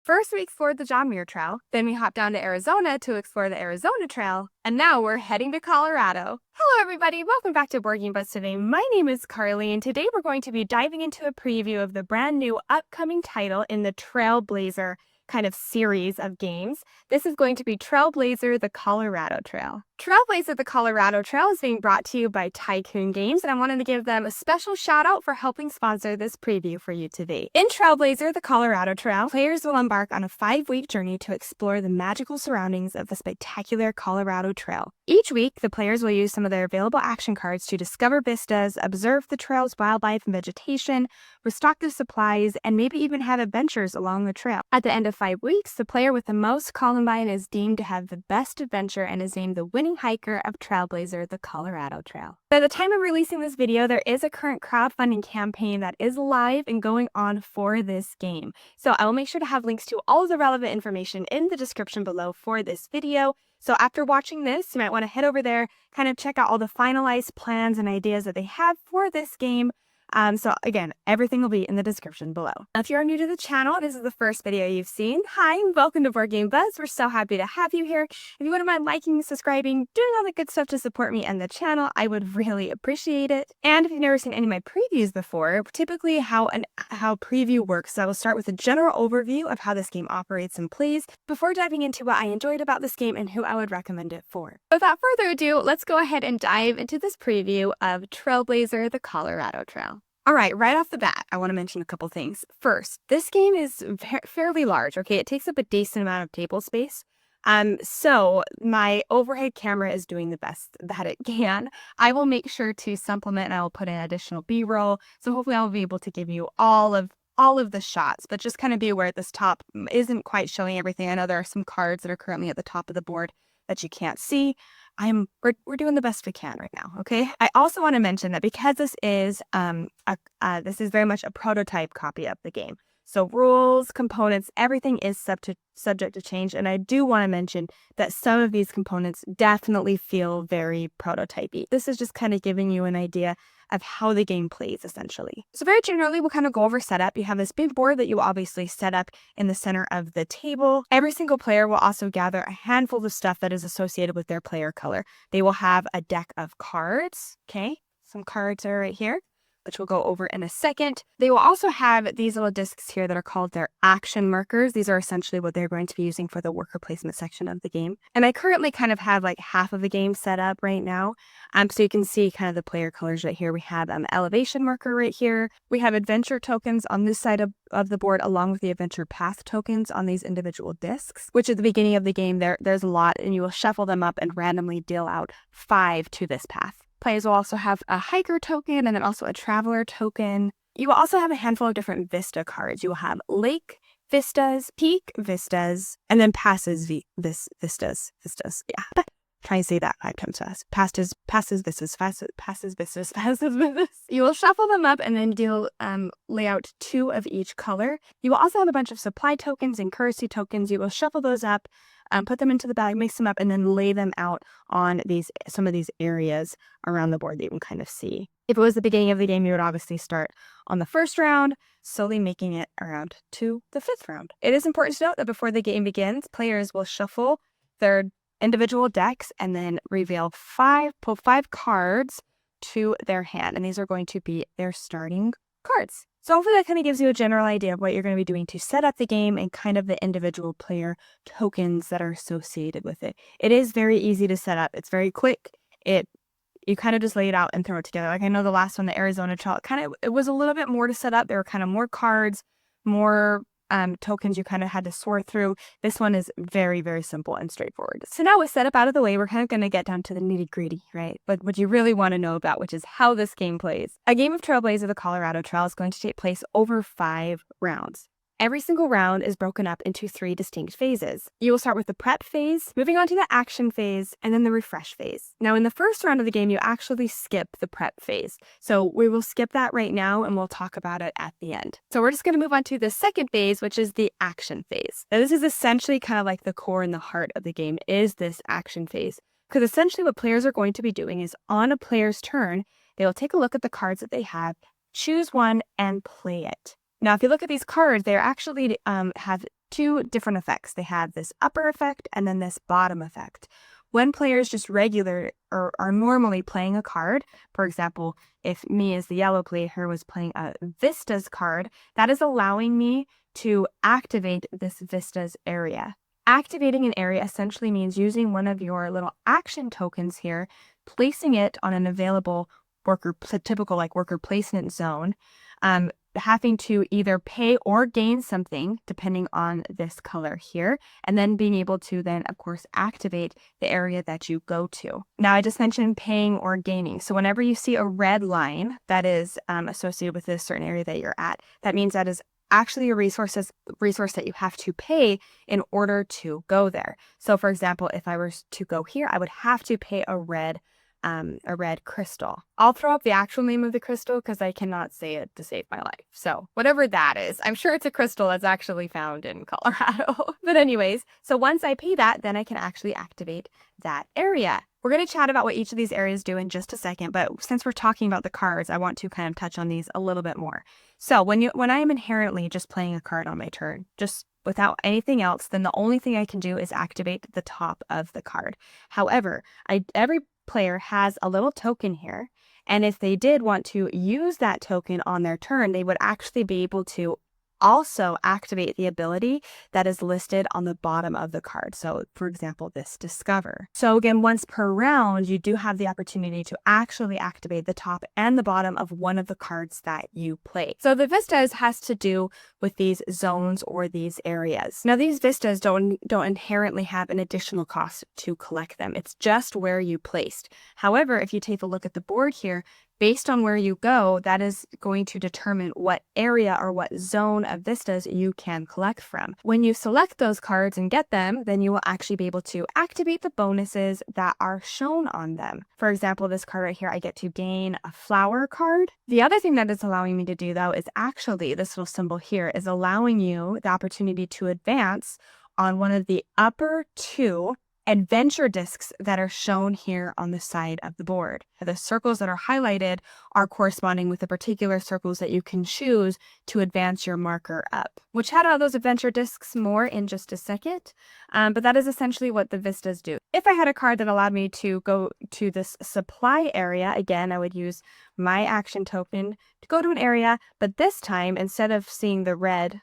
First, we explored the John Muir Trail, then we hopped down to Arizona to explore the Arizona Trail, and now we're heading to Colorado. Hello everybody, welcome back to Board Game Buzz today. My name is Carly, and today we're going to be diving into a preview of the brand new upcoming title in the Trailblazer kind of series of games. This is going to be Trailblazer, the Colorado Trail. Trailblazer, the Colorado Trail is being brought to you by Tycoon Games, and I wanted to give them a special shout out for helping sponsor this preview for you today. In Trailblazer, the Colorado Trail, players will embark on a 5-week journey to explore the magical surroundings of the spectacular Colorado Trail. Each week, the players will use some of their available action cards to discover vistas, observe the trail's wildlife and vegetation, restock their supplies, and maybe even have adventures along the trail. At the end of 5 weeks, the player with the most Columbine is deemed to have the best adventure and is named the winning hiker of Trailblazer, the Colorado Trail. By the time of releasing this video, there is a current crowdfunding campaign that is live and going on for this game. So I will make sure to have links to all of the relevant information in the description below for this video. So after watching this, you might want to head over there, kind of check out all the finalized plans and ideas that they have for this game. So again, everything will be in the description below. Now, if you're new to the channel, this is the first video you've seen. Hi, and welcome to Board Game Buzz. We're so happy to have you here. If you wouldn't mind liking, subscribing, doing all the good stuff to support me and the channel, I would really appreciate it. And if you've never seen any of my previews before, typically how preview works, I will start with a general overview of how this game operates and plays before diving into what I enjoyed about this game and who I would recommend it for. Without further ado, let's go ahead and dive into this preview of Trailblazer, the Colorado Trail. All right, right off the bat, I want to mention a couple things. First, this game is fairly large, okay? It takes up a decent amount of table space. So my overhead camera is doing the best that it can. I will make sure to supplement and I will put in additional B-roll. So hopefully I'll be able to give you all of the shots, but just kind of be aware this top isn't quite showing everything. I know there are some cards that are currently at the top of the board that you can't see. We're doing the best we can right now, okay? I also want to mention that because this is very much a prototype copy of the game. So rules, components, everything is subject to change. And I do want to mention that some of these components definitely feel very prototypey. This is just kind of giving you an idea of how the game plays, essentially. So very generally, we'll kind of go over setup. You have this big board that you obviously set up in the center of the table. Every single player will also gather a handful of stuff that is associated with their player color. They will have a deck of cards, okay? Some cards are right here, which we'll go over in a second. They will also have these little discs here that are called their action markers. These are essentially what they're going to be using for the worker placement section of the game. And I currently kind of have like half of the game set up right now. So you can see kind of the player colors right here. We have elevation marker right here. We have adventure tokens on this side of the board, along with the adventure path tokens on these individual discs, which at the beginning of the game, there's a lot, and you will shuffle them up and randomly deal out 5 to this path. Players will also have a hiker token and then also a traveler token. You will also have a handful of different vista cards. You will have lake vistas, peak vistas, and then passes vistas. Yeah. Try and say that 5 times fast. Passes vistas. You will shuffle them up and then lay out 2 of each color. You will also have a bunch of supply tokens and currency tokens. You will shuffle those up, put them into the bag, mix them up, and then lay them out on some of these areas around the board that you can kind of see. If it was the beginning of the game, you would obviously start on the first round, slowly making it around to the 5th round. It is important to note that before the game begins, players will shuffle their individual decks and then pull 5 cards to their hand, and these are going to be their starting cards. So hopefully that kind of gives you a general idea of what you're going to be doing to set up the game and kind of the individual player tokens that are associated with it. It is very easy to set up. It's very quick. You kind of just lay it out and throw it together. Like I know the last one, the Arizona Trail, it was a little bit more to set up. There were kind of more cards, more tokens you kind of had to sort through. This one is very, very simple and straightforward. So now with setup out of the way, we're kind of going to get down to the nitty gritty, right? But what you really want to know about, which is how this game plays. A game of Trailblazer, the Colorado Trail, is going to take place over 5 rounds. Every single round is broken up into 3 distinct phases. You will start with the prep phase, moving on to the action phase, and then the refresh phase. Now, in the first round of the game, you actually skip the prep phase. So we will skip that right now, and we'll talk about it at the end. So we're just going to move on to the second phase, which is the action phase. Now, this is essentially kind of like the core and the heart of the game is this action phase. Because essentially what players are going to be doing is on a player's turn, they will take a look at the cards that they have, choose one, and play it. Now, if you look at these cards, they actually have two different effects. They have this upper effect and then this bottom effect. When players just regular or are normally playing a card, for example, if me as the yellow player was playing a vistas card, that is allowing me to activate this vistas area. Activating an area essentially means using one of your little action tokens here, placing it on an available typical like worker placement zone, having to either pay or gain something depending on this color here, and then being able to then, of course, activate the area that you go to. Now, I just mentioned paying or gaining. So whenever you see a red line that is associated with this certain area that you're at, that means that is actually a resource that you have to pay in order to go there. So for example, if I were to go here, I would have to pay a red crystal. I'll throw up the actual name of the crystal because I cannot say it to save my life. So whatever that is, I'm sure it's a crystal that's actually found in Colorado. But anyways, so once I pay that, then I can actually activate that area. We're going to chat about what each of these areas do in just a second, but since we're talking about the cards, I want to kind of touch on these a little bit more. So when I am inherently just playing a card on my turn, just without anything else, then the only thing I can do is activate the top of the card. However, every player has a little token here, and if they did want to use that token on their turn, they would actually be able to also activate the ability that is listed on the bottom of the card. So for example, this discover. So again, once per round, you do have the opportunity to actually activate the top and the bottom of one of the cards that you play. So the vistas has to do with these zones or these areas. Now these vistas don't inherently have an additional cost to collect them. It's just where you placed. However, if you take a look at the board here, based on where you go, that is going to determine what area or what zone of vistas you can collect from. When you select those cards and get them, then you will actually be able to activate the bonuses that are shown on them. For example, this card right here, I get to gain a flower card. The other thing that it's allowing me to do though is actually this little symbol here is allowing you the opportunity to advance on one of the upper two adventure discs that are shown here on the side of the board. The circles that are highlighted are corresponding with the particular circles that you can choose to advance your marker up. We'll chat about those adventure discs more in just a second, but that is essentially what the vistas do. If I had a card that allowed me to go to this supply area, again, I would use my action token to go to an area, but this time, instead of seeing the red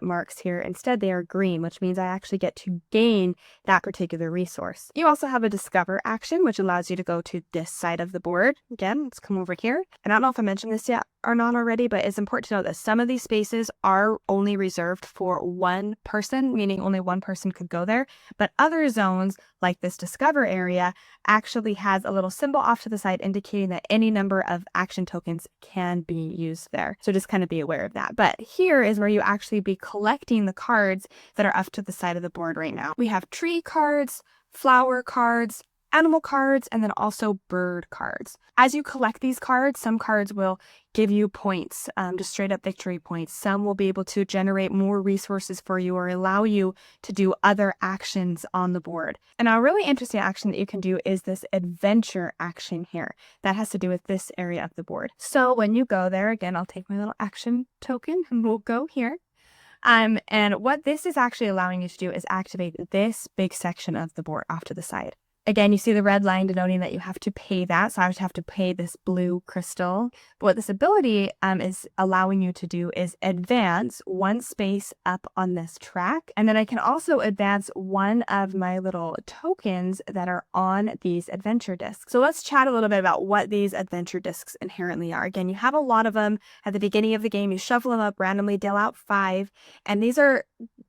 marks here, instead they are green, which means I actually get to gain that particular resource. You also have a discover action, which allows you to go to this side of the board. Again, let's come over here. And I don't know if I mentioned this yet or not already, but it's important to know that some of these spaces are only reserved for one person, meaning only one person could go there. But other zones, like this discover area, actually has a little symbol off to the side indicating that any number of action tokens can be used there. So just kind of be aware of that. But here is where you actually be collecting the cards that are up to the side of the board right now. We have tree cards, flower cards, animal cards, and then also bird cards. As you collect these cards, some cards will give you points, just straight up victory points. Some will be able to generate more resources for you or allow you to do other actions on the board. And a really interesting action that you can do is this adventure action here. That has to do with this area of the board. So when you go there, again, I'll take my little action token and we'll go here. And what this is actually allowing you to do is activate this big section of the board off to the side. Again, you see the red line denoting that you have to pay that. So I would have to pay this blue crystal. But what this ability is allowing you to do is advance one space up on this track. And then I can also advance one of my little tokens that are on these adventure discs. So let's chat a little bit about what these adventure discs inherently are. Again, you have a lot of them at the beginning of the game. You shuffle them up randomly, deal out 5. And these are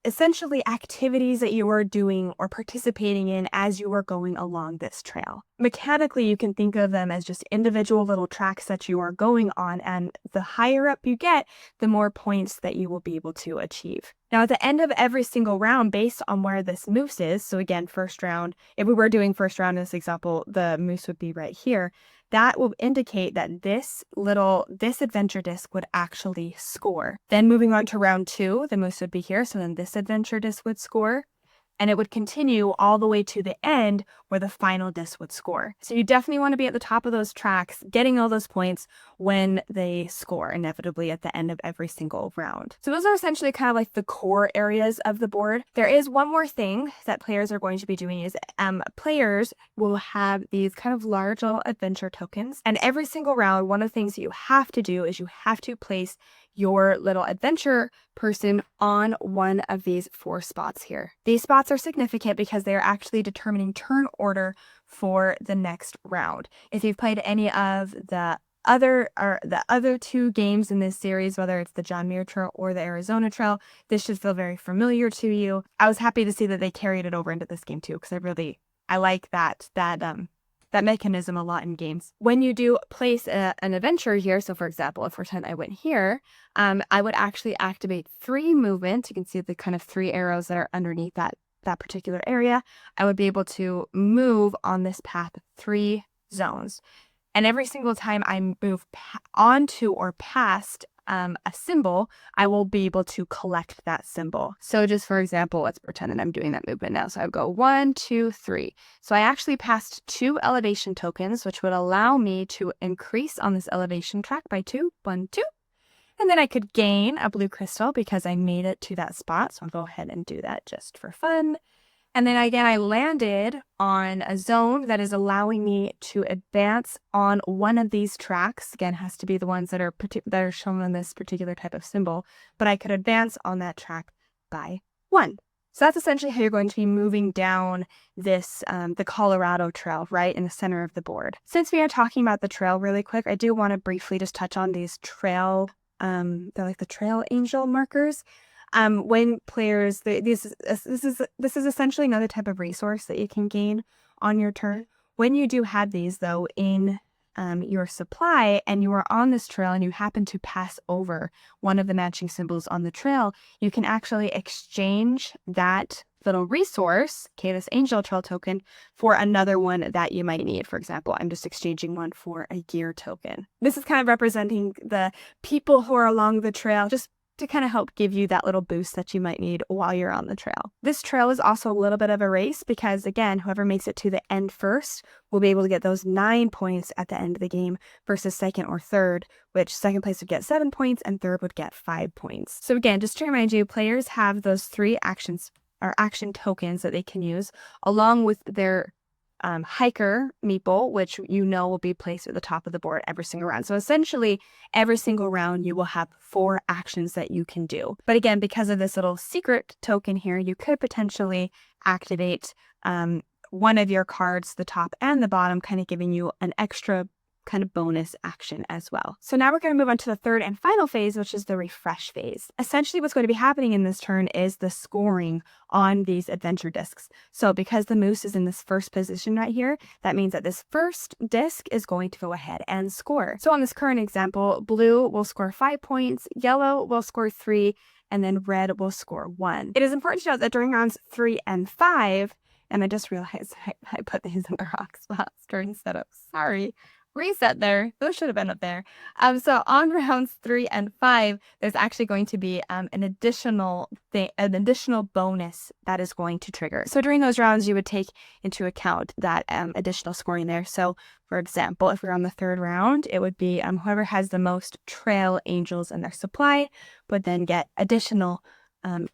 essentially activities that you are doing or participating in as you are going along this trail. Mechanically, you can think of them as just individual little tracks that you are going on, and the higher up you get, the more points that you will be able to achieve. Now, at the end of every single round, based on where this moose is, so again, first round, if we were doing first round in this example, the moose would be right here. That will indicate that this adventure disc would actually score. Then moving on to round 2, the moose would be here, so then this adventure disc would score. and it would continue all the way to the end where the final disc would score. So you definitely want to be at the top of those tracks, getting all those points when they score inevitably at the end of every single round. So those are essentially kind of like the core areas of the board. There is one more thing that players are going to be doing is players will have these kind of large little adventure tokens, and every single round, one of the things that you have to do is you have to place your little adventure person on one of these 4 spots here. These spots are significant because they are actually determining turn order for the next round. If you've played any of the other 2 games in this series, whether it's the John Muir Trail or the Arizona Trail, this should feel very familiar to you. I was happy to see that they carried it over into this game too, because I like that mechanism a lot in games. When you do place an adventure here, so for example, if pretend I went here, I would actually activate 3 movement. You can see the kind of 3 arrows that are underneath that particular area. I would be able to move on this path 3 zones. And every single time I move onto or past a symbol, I will be able to collect that symbol. So just for example, let's pretend that I'm doing that movement now. So I would go 1, 2, 3. So I actually passed 2 elevation tokens, which would allow me to increase on this elevation track by 2, 1, 2. And then I could gain a blue crystal because I made it to that spot. So I'll go ahead and do that just for fun. And then again, I landed on a zone that is allowing me to advance on one of these tracks. Again, has to be the ones that are shown on this particular type of symbol, but I could advance on that track by 1. So that's essentially how you're going to be moving down this, the Colorado Trail, right in the center of the board. Since we are talking about the trail really quick, I do want to briefly just touch on these trail, they're like the trail angel markers. When players, this is essentially another type of resource that you can gain on your turn. When you do have these though in your supply and you are on this trail and you happen to pass over one of the matching symbols on the trail, you can actually exchange that little resource, okay, this angel trail token, for another one that you might need. For example, I'm just exchanging one for a gear token. This is kind of representing the people who are along the trail, just to kind of help give you that little boost that you might need while you're on the trail. This trail is also a little bit of a race because, again, whoever makes it to the end first will be able to get those 9 points at the end of the game versus second or third, which second place would get 7 points and third would get 5 points. So again, just to remind you, players have those 3 actions or action tokens that they can use along with their hiker meeple, which you know will be placed at the top of the board every single round. So essentially, every single round you will have 4 actions that you can do. But again, because of this little secret token here, you could potentially activate one of your cards, the top and the bottom, kind of giving you an extra kind of bonus action as well. So now we're going to move on to the third and final phase, which is the refresh phase. Essentially, what's going to be happening in this turn is the scoring on these adventure discs. So because the moose is in this first position right here, that means that this first disc is going to go ahead and score. So on this current example, blue will score 5 points, yellow will score 3, and then red will score 1. It is important to note that during rounds 3 and 5, and I just realized I put these in the rock spots during setup. Sorry. Reset there. Those should have been up there. So on rounds 3 and 5, there's actually going to be an additional bonus that is going to trigger. So during those rounds, you would take into account that additional scoring there. So for example, if we're on the 3rd round, it would be whoever has the most trail angels in their supply would then get additional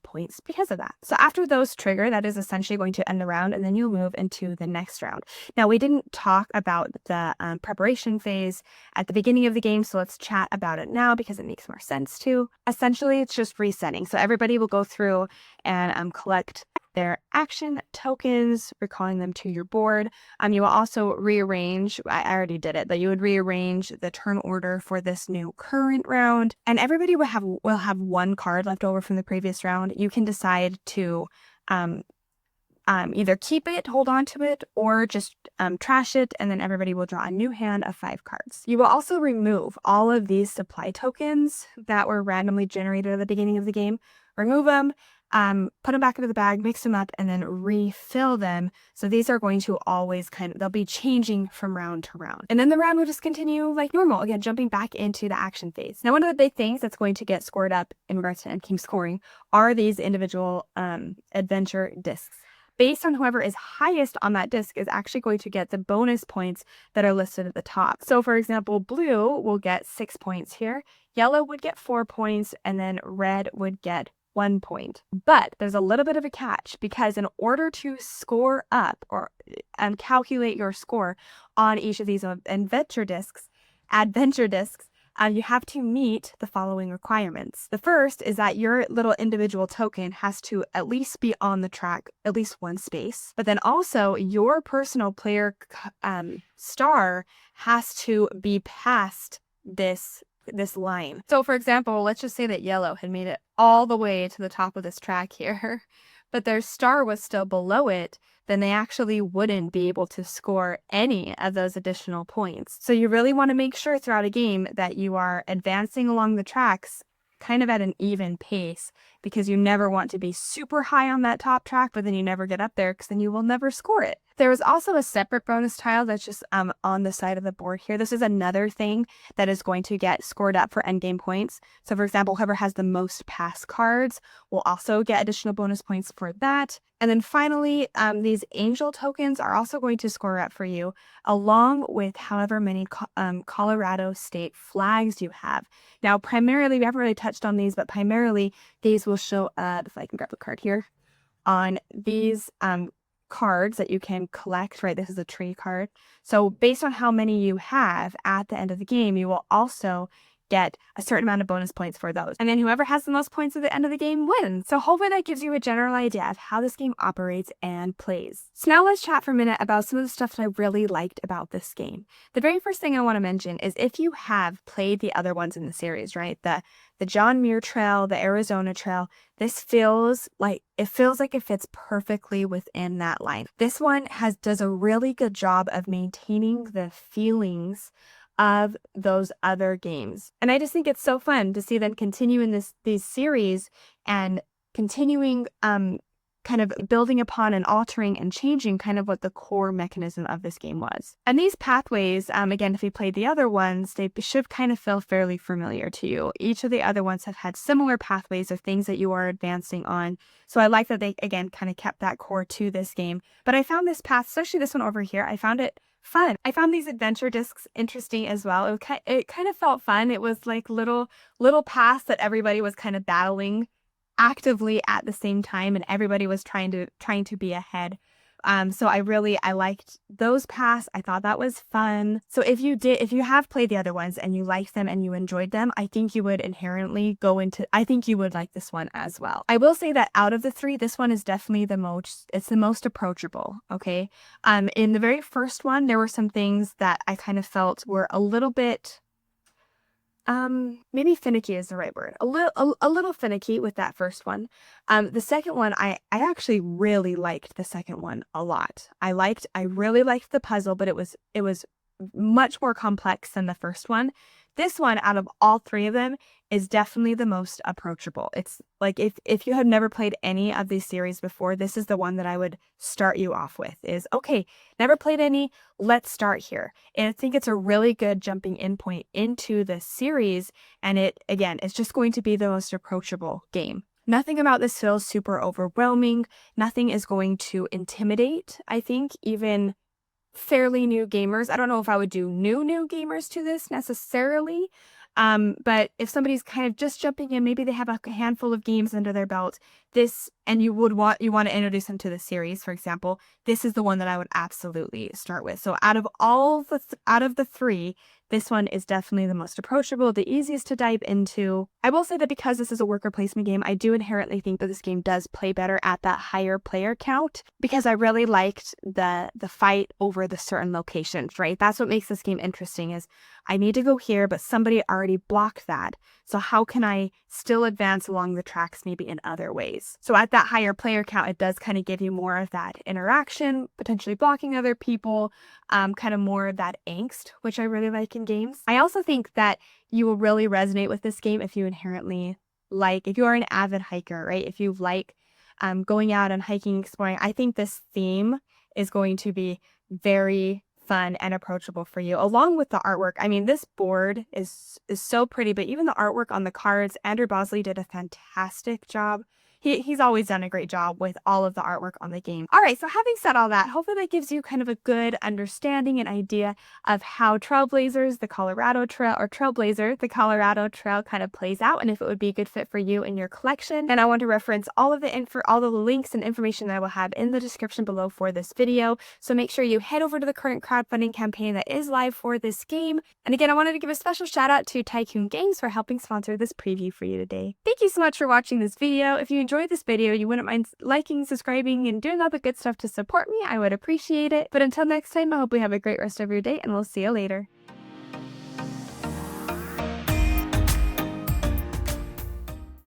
points because of that. So after those trigger, that is essentially going to end the round, and then you'll move into the next round. Now, we didn't talk about the preparation phase at the beginning of the game, so let's chat about it now because it makes more sense too. Essentially, it's just resetting. So everybody will go through and collect their action tokens, recalling them to your board. You will also rearrange, I already did it, but you would rearrange the turn order for this new current round, and everybody will have 1 card left over from the previous round. You can decide to either keep it, hold on to it, or just trash it, and then everybody will draw a new hand of 5 cards. You will also remove all of these supply tokens that were randomly generated at the beginning of the game. Remove them, put them back into the bag, mix them up, and then refill them. So these are going to always they'll be changing from round to round. And then the round will just continue like normal, again, jumping back into the action phase. Now, one of the big things that's going to get scored up in regards to endgame scoring are these individual adventure discs. based on whoever is highest on that disc is actually going to get the bonus points that are listed at the top. So for example, blue will get 6 points here, yellow would get 4 points, and then red would get 1 point. But there's a little bit of a catch, because in order to score up or calculate your score on each of these adventure discs, you have to meet the following requirements. The first is that your little individual token has to at least be on the track at least one space, but then also your personal player star has to be past this line. So for example, let's just say that yellow had made it all the way to the top of this track here, but their star was still below it, then they actually wouldn't be able to score any of those additional points. So you really want to make sure throughout a game that you are advancing along the tracks kind of at an even pace, because you never want to be super high on that top track, but then you never get up there, because then you will never score it. There is also a separate bonus tile that's just on the side of the board here. This is another thing that is going to get scored up for endgame points. So for example, whoever has the most pass cards will also get additional bonus points for that. And then finally, these angel tokens are also going to score up for you, along with however many Colorado state flags you have. Now, primarily, we haven't really touched on these, but primarily these will show up, if I can grab the card here, on these cards that you can collect, right? This is a tree card. So based on how many you have at the end of the game, you will also get a certain amount of bonus points for those. And then whoever has the most points at the end of the game wins. So hopefully that gives you a general idea of how this game operates and plays. So now let's chat for a minute about some of the stuff that I really liked about this game. The very first thing I want to mention is if you have played the other ones in the series, right? The John Muir Trail, the Arizona Trail, this feels like it fits perfectly within that line. This one does a really good job of maintaining the feelings of those other games. And I just think it's so fun to see them continue in these series and continuing kind of building upon and altering and changing kind of what the core mechanism of this game was. And these pathways, again, if you played the other ones, they should kind of feel fairly familiar to you. Each of the other ones have had similar pathways of things that you are advancing on. So I like that they, again, kind of kept that core to this game. But I found this path, especially this one over here, I found it fun. I found these adventure discs interesting as well. It kind of felt fun. It was like little paths that everybody was kind of battling actively at the same time, and everybody was trying to be ahead. So I liked those paths. I thought that was fun. So if you have played the other ones and you liked them and you enjoyed them, I think you would inherently I think you would like this one as well. I will say that out of the three, this one is definitely the most approachable. Okay. In the very first one, there were some things that I kind of felt were a little bit, maybe finicky is the right word. A little finicky with that first one. The second one, I actually really liked the second one a lot. I really liked the puzzle, but it was much more complex than the first one. This one, out of all three of them, is definitely the most approachable. It's like if you have never played any of these series before, this is the one that I would start you off with. Is okay, never played any, let's start here. And I think it's a really good jumping in point into the series. And it's just going to be the most approachable game. Nothing about this feels super overwhelming. Nothing is going to intimidate, I think, even fairly new gamers. I don't know if I would do new gamers to this necessarily, but if somebody's kind of just jumping in, maybe they have a handful of games under their belt, and you want to introduce them to the series, for example, this is the one that I would absolutely start with. So out of the three, this one is definitely the most approachable, the easiest to dive into. I will say that because this is a worker placement game, I do inherently think that this game does play better at that higher player count, because I really liked the fight over the certain locations, right? That's what makes this game interesting, is I need to go here, but somebody already blocked that. So how can I still advance along the tracks maybe in other ways? So at that higher player count, it does kind of give you more of that interaction, potentially blocking other people, kind of more of that angst, which I really like in games. I also think that you will really resonate with this game if you are an avid hiker, right? If you like going out and hiking, exploring, I think this theme is going to be very fun and approachable for you, along with the artwork. I mean, this board is so pretty, but even the artwork on the cards, Andrew Bosley did a fantastic job he's always done a great job with all of the artwork on the game. All right, so having said all that, hopefully that gives you kind of a good understanding and idea of how Trailblazers, the Colorado Trail, or Trailblazer, the Colorado Trail kind of plays out, and if it would be a good fit for you in your collection. And I want to reference all of the links and information that I will have in the description below for this video. So make sure you head over to the current crowdfunding campaign that is live for this game. And again, I wanted to give a special shout out to Tycoon Games for helping sponsor this preview for you today. Thank you so much for watching this video. If you enjoyed this video, you wouldn't mind liking, subscribing, and doing all the good stuff to support me, I would appreciate it. But until next time, I hope you have a great rest of your day, and we'll see you later.